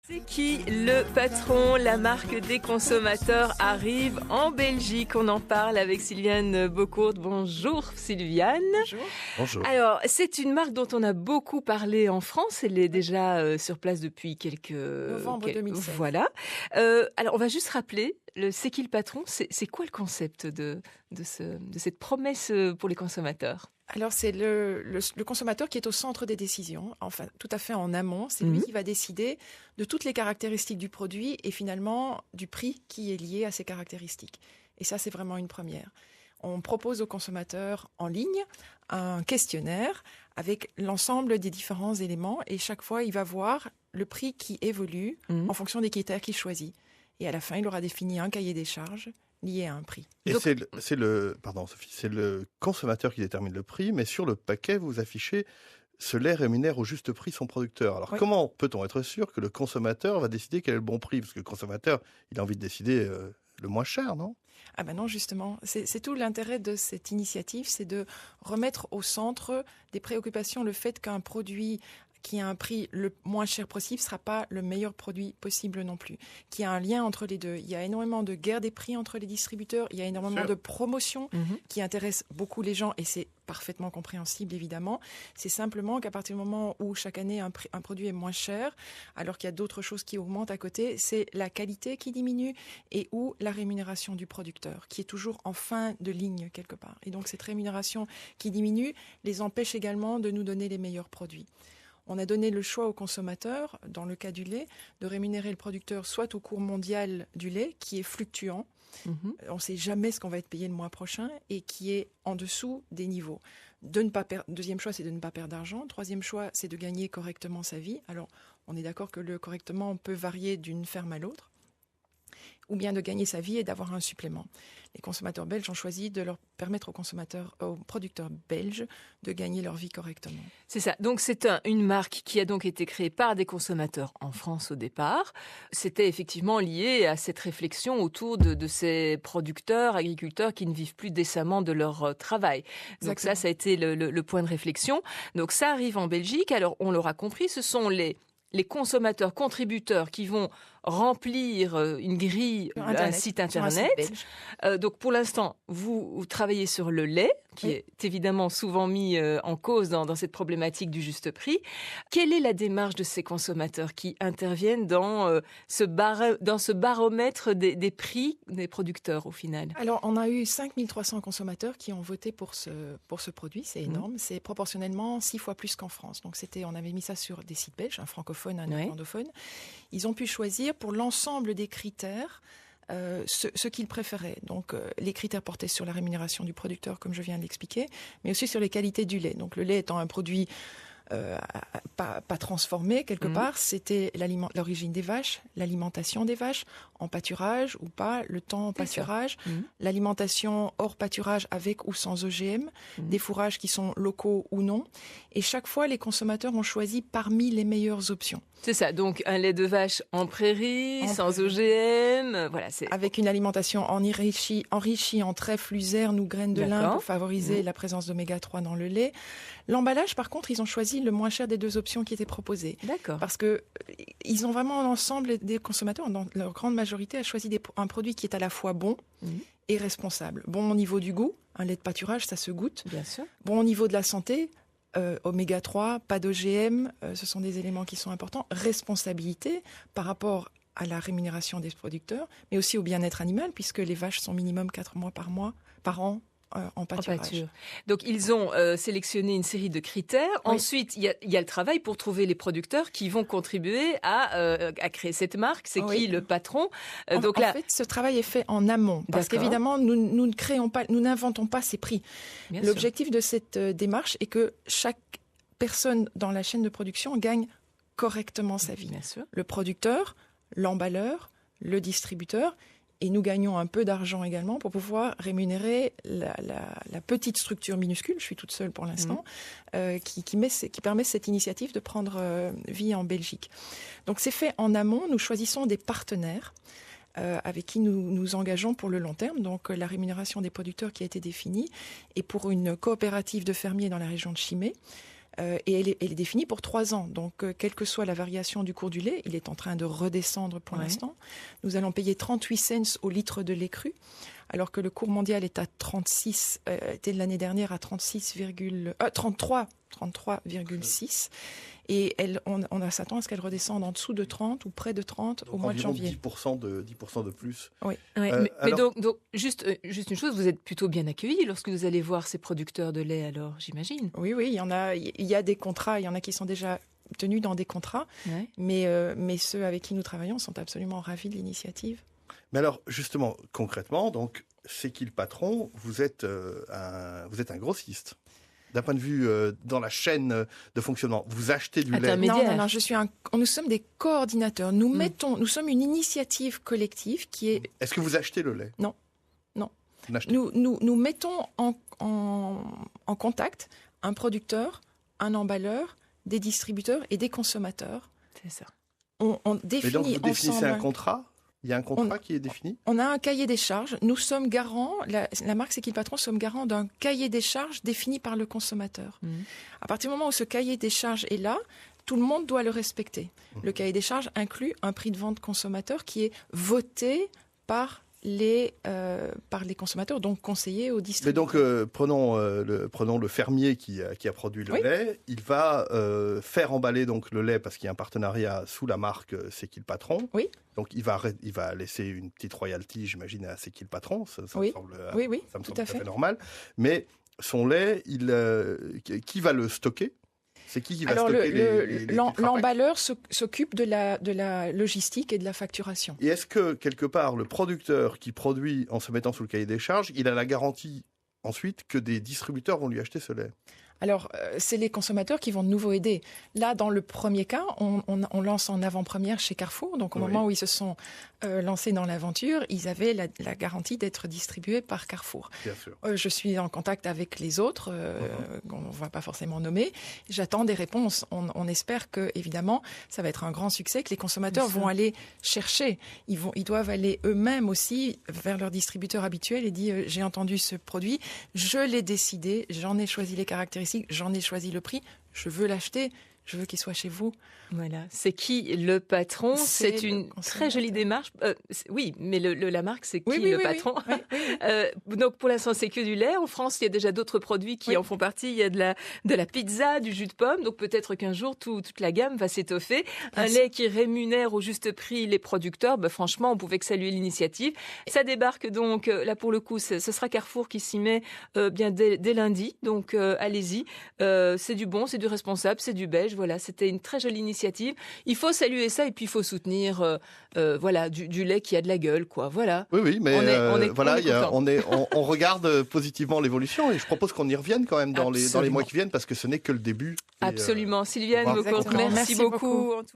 C'est qui le patron? La marque des consommateurs arrive en Belgique. On en parle avec Sylviane Beaucourt. Bonjour Sylviane. Bonjour. Bonjour. Alors, c'est une marque dont on a beaucoup parlé en France. Elle est déjà sur place depuis Novembre 2016. Voilà. Alors, on va juste rappeler, c'est qui le patron? C'est quoi le concept de cette promesse pour les consommateurs? Alors, c'est le consommateur qui est au centre des décisions, enfin, tout à fait en amont. C'est lui qui va décider de toutes les caractéristiques du produit et finalement du prix qui est lié à ces caractéristiques. Et ça, c'est vraiment une première. On propose au consommateur en ligne un questionnaire avec l'ensemble des différents éléments et chaque fois, il va voir le prix qui évolue en fonction des critères qu'il choisit. Et à la fin, il aura défini un cahier des charges lié à un prix. Et donc, c'est le consommateur qui détermine le prix, mais sur le paquet, vous affichez « Ce lait rémunère au juste prix son producteur ». Alors, comment peut-on être sûr que le consommateur va décider quel est le bon prix? Parce que le consommateur, il a envie de décider le moins cher, non? Ah ben non, justement. C'est tout l'intérêt de cette initiative, c'est de remettre au centre des préoccupations le fait qu'un produit qui a un prix le moins cher possible ne sera pas le meilleur produit possible non plus. Qu'il y a un lien entre les deux. Il y a énormément de guerre des prix entre les distributeurs. Il y a énormément de promotions qui intéressent beaucoup les gens et c'est parfaitement compréhensible évidemment. C'est simplement qu'à partir du moment où chaque année un produit est moins cher, alors qu'il y a d'autres choses qui augmentent à côté, c'est la qualité qui diminue et ou la rémunération du producteur qui est toujours en fin de ligne quelque part. Et donc cette rémunération qui diminue les empêche également de nous donner les meilleurs produits. On a donné le choix aux consommateurs, dans le cas du lait, de rémunérer le producteur soit au cours mondial du lait, qui est fluctuant, on ne sait jamais ce qu'on va être payé le mois prochain, et qui est en dessous des niveaux. Deuxième choix, c'est de ne pas perdre d'argent. Troisième choix, c'est de gagner correctement sa vie. Alors, on est d'accord que le correctement peut varier d'une ferme à l'autre, ou bien de gagner sa vie et d'avoir un supplément. Les consommateurs belges ont choisi de leur permettre aux producteurs belges de gagner leur vie correctement. C'est ça. Donc c'est une marque qui a donc été créée par des consommateurs en France au départ. C'était effectivement lié à cette réflexion autour de ces producteurs, agriculteurs qui ne vivent plus décemment de leur travail. Donc ça a été le point de réflexion. Donc ça arrive en Belgique. Alors on l'aura compris, ce sont les consommateurs contributeurs qui vont remplir une grille, un site internet. Donc pour l'instant, vous travaillez sur le lait, qui est évidemment souvent mis en cause dans cette problématique du juste prix. Quelle est la démarche de ces consommateurs qui interviennent dans ce baromètre des prix des producteurs au final? Alors on a eu 5300 consommateurs qui ont voté pour ce produit, c'est énorme. C'est proportionnellement 6 fois plus qu'en France. Donc on avait mis ça sur des sites belges, un francophone, un néerlandophone. Ils ont pu choisir pour l'ensemble des critères ce qu'ils préféraient. Donc les critères portaient sur la rémunération du producteur, comme je viens de l'expliquer, mais aussi sur les qualités du lait. Donc le lait étant un produit pas transformé quelque part, c'était l'origine des vaches, l'alimentation des vaches, en pâturage ou pas, le temps en pâturage, l'alimentation hors pâturage avec ou sans OGM, des fourrages qui sont locaux ou non. Et chaque fois, les consommateurs ont choisi parmi les meilleures options. C'est ça, donc un lait de vache en prairie, sans OGM, voilà. Avec une alimentation enrichie en trèfle, luzerne ou graines de lin pour favoriser la présence d'oméga 3 dans le lait. L'emballage, par contre, ils ont choisi le moins cher des deux options qui étaient proposées. D'accord. Parce que ils ont vraiment, l'ensemble des consommateurs, dans leur grande majorité, a choisi un produit qui est à la fois bon et responsable. Bon au niveau du goût, un lait de pâturage, ça se goûte. Bien sûr. Bon au niveau de la santé, oméga 3, pas d'OGM, ce sont des éléments qui sont importants. Responsabilité par rapport à la rémunération des producteurs, mais aussi au bien-être animal, puisque les vaches sont minimum 4 mois par an en pâturage. Donc ils ont sélectionné une série de critères. Ensuite, il y a le travail pour trouver les producteurs qui vont contribuer à créer cette marque. C'est qui le patron? En fait, ce travail est fait en amont. Parce qu'évidemment, nous n'inventons pas ces prix. L'objectif de cette démarche est que chaque personne dans la chaîne de production gagne correctement sa vie. Bien sûr. Le producteur, l'emballeur, le distributeur. Et nous gagnons un peu d'argent également pour pouvoir rémunérer la petite structure minuscule, je suis toute seule pour l'instant, qui permet cette initiative de prendre vie en Belgique. Donc c'est fait en amont, nous choisissons des partenaires avec qui nous nous engageons pour le long terme. Donc la rémunération des producteurs qui a été définie et pour une coopérative de fermiers dans la région de Chimay. et elle est définie pour 3 ans. Donc, quelle que soit la variation du cours du lait, il est en train de redescendre pour l'instant. Nous allons payer 38 cents au litre de lait cru, alors que le cours mondial est à 36, était de l'année dernière à 33,6. Et on s'attend à ce qu'elle redescende en dessous de 30 ou près de 30 au mois de janvier. 10% de plus. Oui. Mais donc juste une chose, vous êtes plutôt bien accueillis lorsque vous allez voir ces producteurs de lait, alors, j'imagine. Oui, il y a des contrats, il y en a qui sont déjà tenus dans des contrats, mais ceux avec qui nous travaillons sont absolument ravis de l'initiative. Mais alors, justement, concrètement, donc, c'est qui le patron ? Vous êtes un grossiste. D'un point de vue dans la chaîne de fonctionnement, vous achetez du lait. Non, nous sommes des coordinateurs. Nous sommes une initiative collective qui est... Est-ce que vous achetez le lait ? Non. Nous mettons en contact un producteur, un emballeur, des distributeurs et des consommateurs. C'est ça. On définit ensemble... Et donc vous définissez un contrat ? Il y a un contrat qui est défini ? On a un cahier des charges. Nous sommes garants, la marque C'est qui le patron, sommes garants d'un cahier des charges défini par le consommateur. À partir du moment où ce cahier des charges est là, tout le monde doit le respecter. Le cahier des charges inclut un prix de vente consommateur qui est voté par les consommateurs, donc conseillés aux distributeurs. Mais donc, prenons le fermier qui a produit le lait. Il va faire emballer donc le lait parce qu'il y a un partenariat sous la marque C'est qui le patron. Oui. Donc, il va laisser une petite royalty, j'imagine, à C'est qui le patron. Ça me semble tout à fait normal. Mais son lait, qui va le stocker ? C'est qui va stocker l'emballeur s'occupe de la logistique et de la facturation. Et est-ce que, quelque part, le producteur qui produit en se mettant sous le cahier des charges, il a la garantie ensuite que des distributeurs vont lui acheter ce lait ? Alors, c'est les consommateurs qui vont de nouveau aider. Là, dans le premier cas, on lance en avant-première chez Carrefour. Donc, au moment où ils se sont lancés dans l'aventure, ils avaient la garantie d'être distribués par Carrefour. Bien sûr. Je suis en contact avec les autres, qu'on ne va pas forcément nommer. J'attends des réponses. On espère que, évidemment, ça va être un grand succès, que les consommateurs vont aller chercher. Ils doivent aller eux-mêmes aussi vers leur distributeur habituel et dire j'ai entendu ce produit, je l'ai décidé, j'en ai choisi les caractéristiques, j'en ai choisi le prix, je veux l'acheter, je veux qu'il soit chez vous. Voilà, C'est qui le patron ? C'est une très jolie démarche. Oui, mais la marque, C'est qui le patron ? Donc pour l'instant, c'est que du lait. En France, il y a déjà d'autres produits qui en font partie. Il y a de la pizza, du jus de pomme. Donc peut-être qu'un jour, toute la gamme va s'étoffer. Un lait qui rémunère au juste prix les producteurs. Franchement, on pouvait que saluer l'initiative. Ça débarque donc, là pour le coup, ce sera Carrefour qui s'y met bien dès lundi. Donc allez-y. C'est du bon, c'est du responsable, c'est du belge. Voilà, c'était une très jolie initiative. Il faut saluer ça et puis il faut soutenir du lait qui a de la gueule, quoi. Voilà. Oui, mais on regarde positivement l'évolution et je propose qu'on y revienne quand même dans les mois qui viennent parce que ce n'est que le début. Absolument. Sylviane Vaucourt, merci beaucoup.